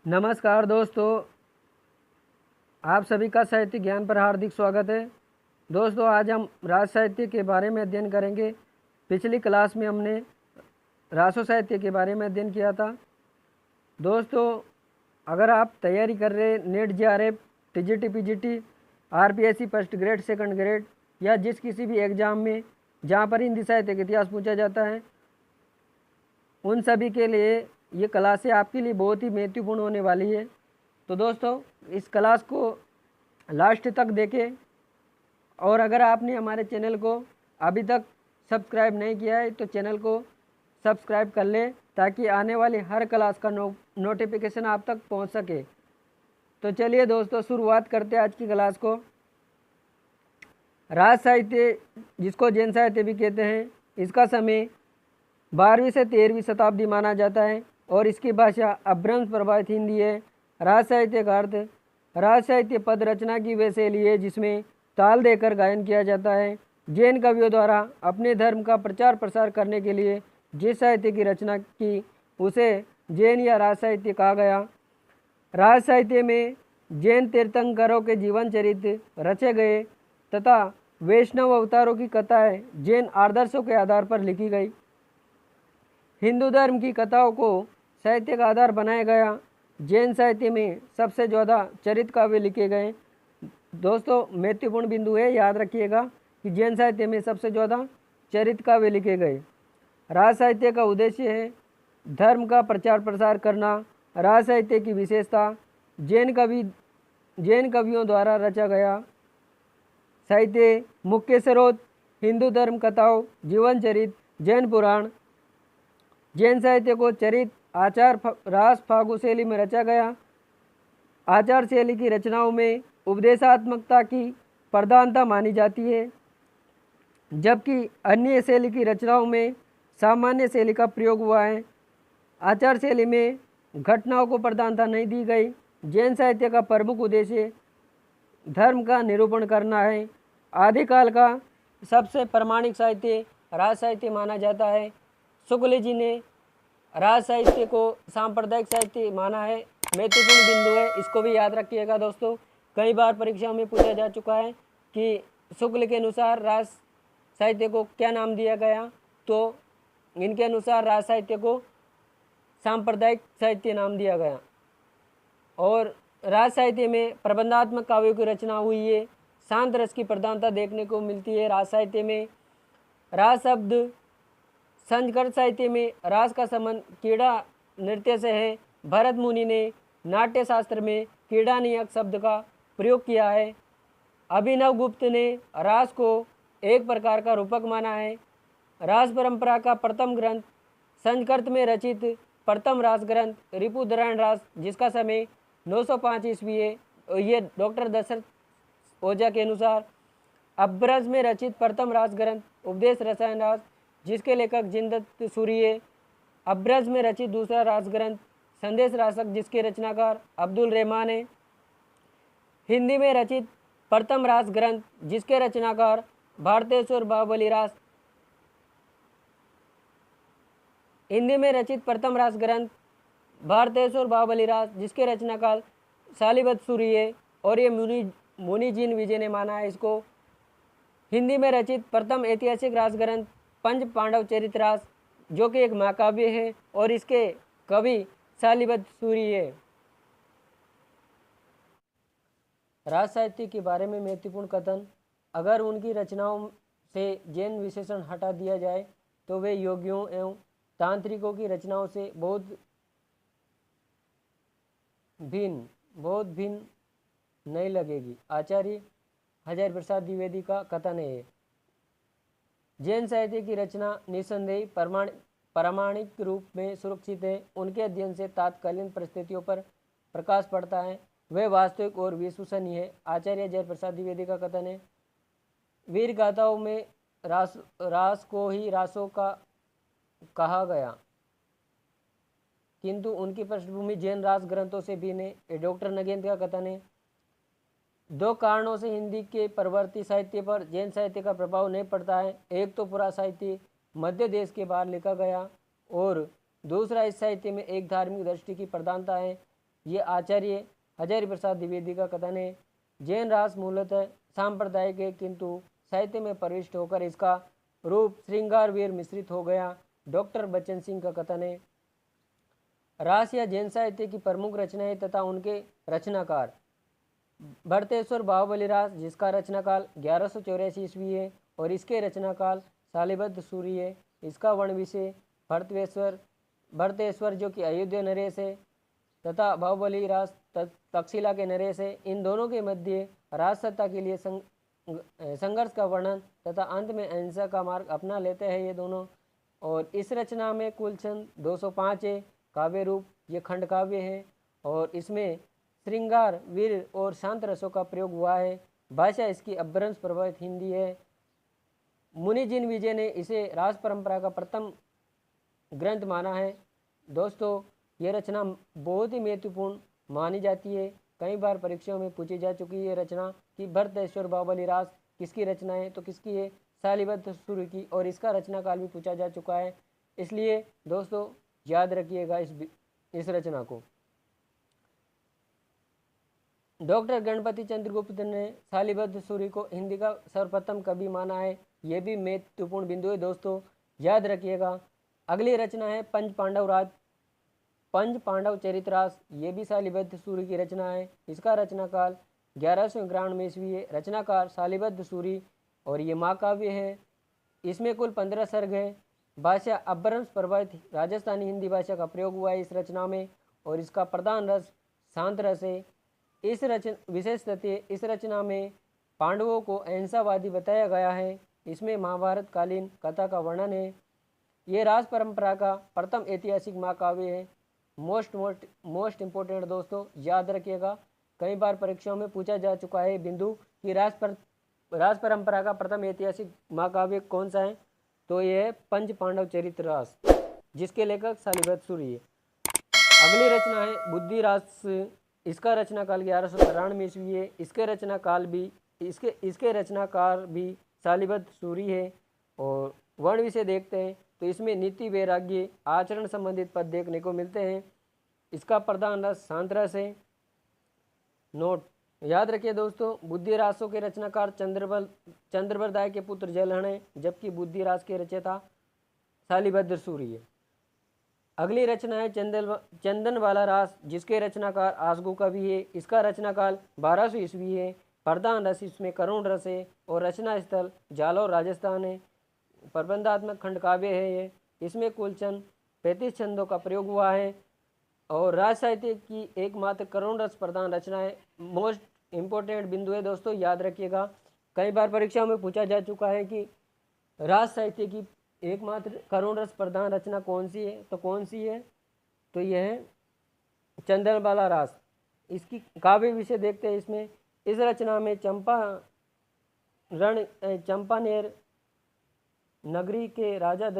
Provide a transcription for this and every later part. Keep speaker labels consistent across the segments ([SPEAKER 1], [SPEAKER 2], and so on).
[SPEAKER 1] नमस्कार दोस्तों, आप सभी का साहित्य ज्ञान पर हार्दिक स्वागत है। दोस्तों, आज हम राज साहित्य के बारे में अध्ययन करेंगे। पिछली क्लास में हमने रासो साहित्य के बारे में अध्ययन किया था। दोस्तों, अगर आप तैयारी कर रहे net JRF, TGT, PGT, RPSC first grade, second grade या जिस किसी भी एग्ज़ाम में जहाँ पर हिंदी साहित्य का इतिहास पूछा जाता है, उन सभी के लिए ये क्लासें आपके लिए बहुत ही महत्वपूर्ण होने वाली है। तो दोस्तों, इस क्लास को लास्ट तक देखें और अगर आपने हमारे चैनल को अभी तक सब्सक्राइब नहीं किया है तो चैनल को सब्सक्राइब कर लें ताकि आने वाली हर क्लास का नोटिफिकेशन आप तक पहुंच सके। तो चलिए दोस्तों, शुरुआत करते हैं आज की क्लास को। राज साहित्य, जिसको जैन साहित्य भी कहते हैं, इसका समय 12वीं से 13वीं शताब्दी माना जाता है और इसकी भाषा अपभ्रंश प्रभावित हिंदी है। राज साहित्य का अर्थ राज साहित्य पद रचना की वे शैली है जिसमें ताल देकर गायन किया जाता है। जैन कवियों द्वारा अपने धर्म का प्रचार प्रसार करने के लिए जिस साहित्य की रचना की उसे जैन या राज साहित्य कहा गया। राज साहित्य में जैन तीर्थंकरों के जीवन चरित्र रचे गए तथा वैष्णव अवतारों की कथाएं जैन आदर्शों के आधार पर लिखी गई। हिंदू धर्म की कथाओं को साहित्य का आधार बनाया गया। जैन साहित्य में सबसे ज़्यादा चरित्र काव्य लिखे गए। दोस्तों, महत्वपूर्ण बिंदु है, याद रखिएगा कि जैन साहित्य में सबसे ज़्यादा चरित्र काव्य लिखे गए। राज साहित्य का उद्देश्य है धर्म का प्रचार प्रसार करना। राज साहित्य की विशेषता जैन कवियों द्वारा रचा गया साहित्य। मुख्य स्रोत हिंदू धर्म कथाओं, जीवन चरित्र, जैन पुराण। जैन साहित्य को चरित्र, आचार, रास, फागु शैली में रचा गया। आचार शैली की रचनाओं में उपदेशात्मकता की प्रधानता मानी जाती है, जबकि अन्य शैली की रचनाओं में सामान्य शैली का प्रयोग हुआ है। आचार शैली में घटनाओं को प्रधानता नहीं दी गई। जैन साहित्य का प्रमुख उद्देश्य धर्म का निरूपण करना है। आदिकाल का सबसे प्रामाणिक साहित्य राज साहित्य माना जाता है। शुक्ल जी ने राज साहित्य को सांप्रदायिक साहित्य माना है। महत्वपूर्ण बिंदु है, इसको भी याद रखिएगा दोस्तों। कई बार परीक्षा में पूछा जा चुका है कि शुक्ल के अनुसार राज साहित्य को क्या नाम दिया गया, तो इनके अनुसार राज साहित्य को सांप्रदायिक साहित्य नाम दिया गया। और राज साहित्य में प्रबंधात्मक काव्यों की रचना हुई है। शांत रस की प्रधानता देखने को मिलती है राज साहित्य में। राज शब्द संस्कृत साहित्य में रास का संबंध क्रीड़ा नृत्य से है। भरत मुनि ने नाट्य शास्त्र में क्रीड़ा नियक शब्द का प्रयोग किया है। अभिनव गुप्त ने रास को एक प्रकार का रूपक माना है। रास परंपरा का प्रथम ग्रंथ संस्कृत में रचित प्रथम रास ग्रंथ रिपुदरायण रास, जिसका समय 905 ईस्वी है, ये डॉक्टर दशरथ ओझा के अनुसार। अपभ्रंश में रचित प्रथम रास ग्रंथ उपदेश रसायन रास, जिसके लेखक जिनदत्त सूरी है। अपभ्रंश में रचित दूसरा रास ग्रंथ संदेश रासक, जिसके रचनाकार अब्दुल रहमान है। हिंदी में रचित प्रथम रास ग्रंथ जिसके रचनाकार भारतेश्वर बाहुबली रास। हिंदी में रचित प्रथम रास ग्रंथ भारतेश्वर बाहुबली रास, जिसके रचनाकार शालिवत सूरी है और ये मुनिजीन विजय ने माना है इसको। हिंदी में रचित प्रथम ऐतिहासिक रास ग्रंथ पंच पांडव चरित रास, जो कि एक महाकाव्य है और इसके कवि शालिवत सूरी है। राज साहित्य के बारे में महत्वपूर्ण कथन। अगर उनकी रचनाओं से जैन विशेषण हटा दिया जाए तो वे योगियों एवं तांत्रिकों की रचनाओं से बहुत भिन्न नहीं लगेगी। आचार्य हजारी प्रसाद द्विवेदी का कथन है, जैन साहित्य की रचना निसंदेह प्रामाणिक रूप में सुरक्षित है। उनके अध्ययन से तात्कालीन परिस्थितियों पर प्रकाश पड़ता है, वे वास्तविक और विश्वसनीय है। आचार्य जय प्रसाद द्विवेदी का कथन है, वीर गाथाओं में रास को ही रासों का कहा गया, किंतु उनकी पृष्ठभूमि जैन रास ग्रंथों से भिन्न है। डॉक्टर नगेंद्र का कथन है, दो कारणों से हिंदी के परवर्ती साहित्य पर जैन साहित्य का प्रभाव नहीं पड़ता है। एक तो पूरा साहित्य मध्य देश के बाहर लिखा गया और दूसरा इस साहित्य में एक धार्मिक दृष्टि की प्रधानता है। ये आचार्य हजारी प्रसाद द्विवेदी का कथन है। जैन रास मूलतः सांप्रदायिक है, किंतु साहित्य में प्रविष्ट होकर इसका रूप श्रृंगार वीर मिश्रित हो गया। डॉक्टर बच्चन सिंह का कथन है, रास या जैन साहित्य की प्रमुख रचनाएं तथा उनके रचनाकार। भरतेश्वर बाहुबली रास, जिसका रचनाकाल 1184 ईस्वी है और इसके रचनाकाल सालिबद्ध सूरी है। इसका वर्ण विषय भरतेश्वर जो कि अयोध्या नरेश है तथा बाहुबली रास तक्षशिला के नरेश है। इन दोनों के मध्य राज सत्ता के लिए संघर्ष का वर्णन तथा अंत में अहिंसा का मार्ग अपना लेते हैं ये दोनों। और इस रचना में कुल छंद 205 है। काव्य रूप ये खंड काव्य है और इसमें श्रृंगार वीर और शांत रसों का प्रयोग हुआ है। भाषा इसकी अपभ्रंश प्रभावित हिंदी है। मुनि जिन विजय ने इसे राज परंपरा का प्रथम ग्रंथ माना है। दोस्तों, ये रचना बहुत ही महत्वपूर्ण मानी जाती है। कई बार परीक्षाओं में पूछी जा चुकी है रचना कि भरतेश्वर बाहुबली रास किसकी रचना है, तो किसकी है, सालिबद्ध सूरी की। और इसका रचनाकाल भी पूछा जा चुका है, इसलिए दोस्तों याद रखिएगा इस रचना को। डॉक्टर गणपति चंद्रगुप्त ने सालिबद्ध सूरी को हिंदी का सर्वप्रथम कवि माना है। यह भी महत्वपूर्ण बिंदु है दोस्तों, याद रखिएगा। अगली रचना है पंच पांडव चरितरास। ये भी सालिबद्ध सूरी की रचना है। इसका रचनाकाल 1191 ईस्वी है। रचनाकार सालिबद्ध सूरी और ये महाकाव्य है। इसमें कुल 15 सर्ग है। भाषा अपभ्रंश प्रभावित राजस्थानी हिंदी भाषा का प्रयोग हुआ है इस रचना में और इसका प्रधान रस शांत रस है। विशेष तथ्य, इस रचना में पांडवों को अहिंसावादी बताया गया है। इसमें महाभारत कालीन कथा का वर्णन है। ये राज परंपरा का प्रथम ऐतिहासिक महाकाव्य है। मोस्ट इम्पोर्टेंट दोस्तों, याद रखिएगा। कई बार परीक्षाओं में पूछा जा चुका है बिंदु कि राज परंपरा का प्रथम ऐतिहासिक महाकाव्य कौन सा है, तो ये है पंच पांडव चरितरास, जिसके लेखक सालिबद्ध सूरी है। अगली रचना है बुद्धि रास। इसका रचनाकाल 1193 ईस्वी है। इसके रचनाकार भी सालिबद्ध सूरी है। और वर्ण विषय देखते हैं तो इसमें नीति वैराग्य आचरण संबंधित पद देखने को मिलते हैं। इसका प्रधान रस शांत रस है। नोट याद रखिए दोस्तों, बुद्धि रासों के रचनाकार चंद्रबलदाय के पुत्र जलहण है, जबकि बुद्धि रास के रचयिता सालिबद्ध सूरी है। अगली रचना है चंदन वाला रास, जिसके रचनाकार आसगु कवि है। इसका रचनाकाल 1200 ईस्वी है। प्रधान रस इसमें करुण रस है और रचना स्थल जालौर राजस्थान है। प्रबंधात्मक खंड काव्य है ये। इसमें कुल छंद 35 छंदों का प्रयोग हुआ है और राज साहित्य की एकमात्र करुण रस प्रधान रचना है। मोस्ट इम्पोर्टेंट बिंदु है दोस्तों, याद रखिएगा। कई बार परीक्षाओं में पूछा जा चुका है कि राज साहित्य की एकमात्र करुण रस प्रधान रचना कौन सी है, तो कौन सी है, तो यह है चंदनबाला रास। इसकी काव्य विषय देखते हैं। इसमें इस रचना में चंपानेर नगरी के राजा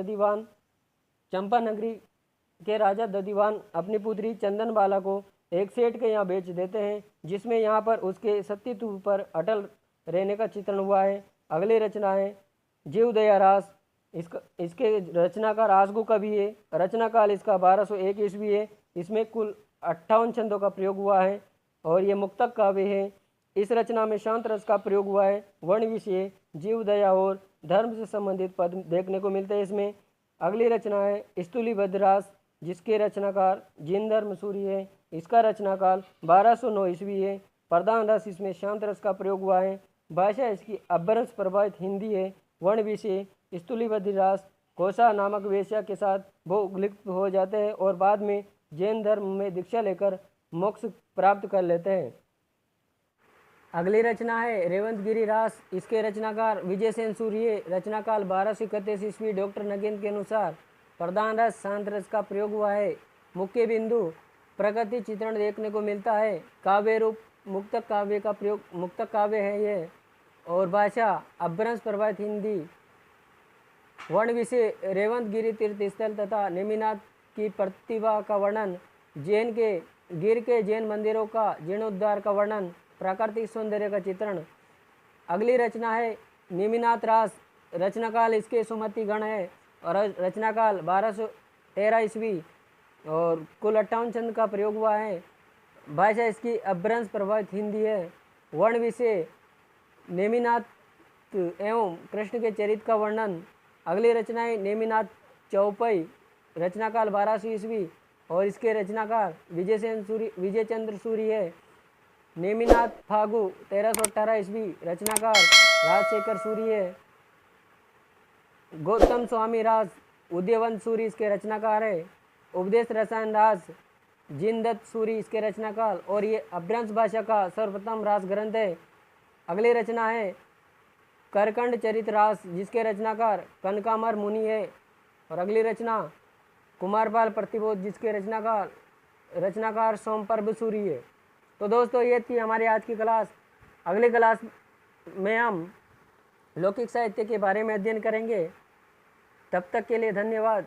[SPEAKER 1] दधिवान अपनी पुत्री चंदनबाला को एक सेठ के यहाँ बेच देते हैं, जिसमें यहाँ पर उसके सतीत्व पर अटल रहने का चित्रण हुआ है। अगली रचना है जीवदया रास। इसके रचनाकार आसगु कवि है। रचनाकाल इसका 1201 ईस्वी है। इसमें कुल 58 छंदों का प्रयोग हुआ है और ये मुक्तक काव्य है। इस रचना में शांत रस का प्रयोग हुआ है। वर्ण विषय जीवदया और धर्म से संबंधित पद देखने को मिलते हैं इसमें। अगली रचना है स्तुलिबद्ध रास, जिसके रचनाकार जिन धर्म सूरी है। इसका रचनाकाल 1209 ईस्वी है। प्रधान रस इसमें शांत रस का प्रयोग हुआ है। भाषा इसकी अपभ्रंश प्रभावित हिंदी है। वर्ण विषय स्तुलिबद्ध रास कोसा नामक वेश्या के साथ वो लिप्त हो जाते हैं और बाद में जैन धर्म में दीक्षा लेकर मोक्ष प्राप्त कर लेते हैं। अगली रचना है रेवंतगिरी रास। इसके रचनाकार विजयसेन सूर्य। रचनाकाल 1231 ईस्वी। डॉक्टर नगेंद्र के अनुसार प्रधान रस शांत रस का प्रयोग हुआ है। मुख्य बिंदु प्रगति चित्रण देखने को मिलता है। काव्य रूप मुक्तक काव्य का प्रयोग, मुक्तक काव्य है ये। और भाषा अपभ्रंश प्रभावित हिंदी। वर्ण विषय रेवंतगिरी तीर्थ स्थल तथा नेमिनाथ की प्रतिभा का वर्णन। गिर के जैन मंदिरों का जीर्णोद्धार का वर्णन। प्राकृतिक सौंदर्य का चित्रण। अगली रचना है नेमिनाथ रास। रचनाकाल इसके सुमति गण है और रचनाकाल 1213 ईस्वी और कुल 58 छंद का प्रयोग हुआ है। भाषा इसकी अपभ्रंश प्रभावित हिंदी है। वर्ण विषय नेमिनाथ एवं कृष्ण के चरित्र का वर्णन। अगली रचनाएं नेमिनाथ चौपई, रचनाकाल 1200 ईस्वी और इसके रचनाकार विजय चंद्र सूरी है। नेमिनाथ फागु 1318 ईस्वी, रचनाकार राजशेखर सूरी है। गौतम स्वामी राज उदयवंत सूरी इसके रचनाकार है। उपदेश रसायन रास जिनदत्त सूरी इसके रचनाकार, और ये अपभ्रंश भाषा का सर्वप्रथम रास ग्रंथ है। अगली रचना है करकंड चरित्र रास, जिसके रचनाकार कनकामर मुनि है। और अगली रचना कुमारपाल प्रतिबोध, जिसके रचनाकार सोमप्रभ सूरी है। तो दोस्तों ये थी हमारी आज की क्लास। अगली क्लास में हम लौकिक साहित्य के बारे में अध्ययन करेंगे। तब तक के लिए धन्यवाद।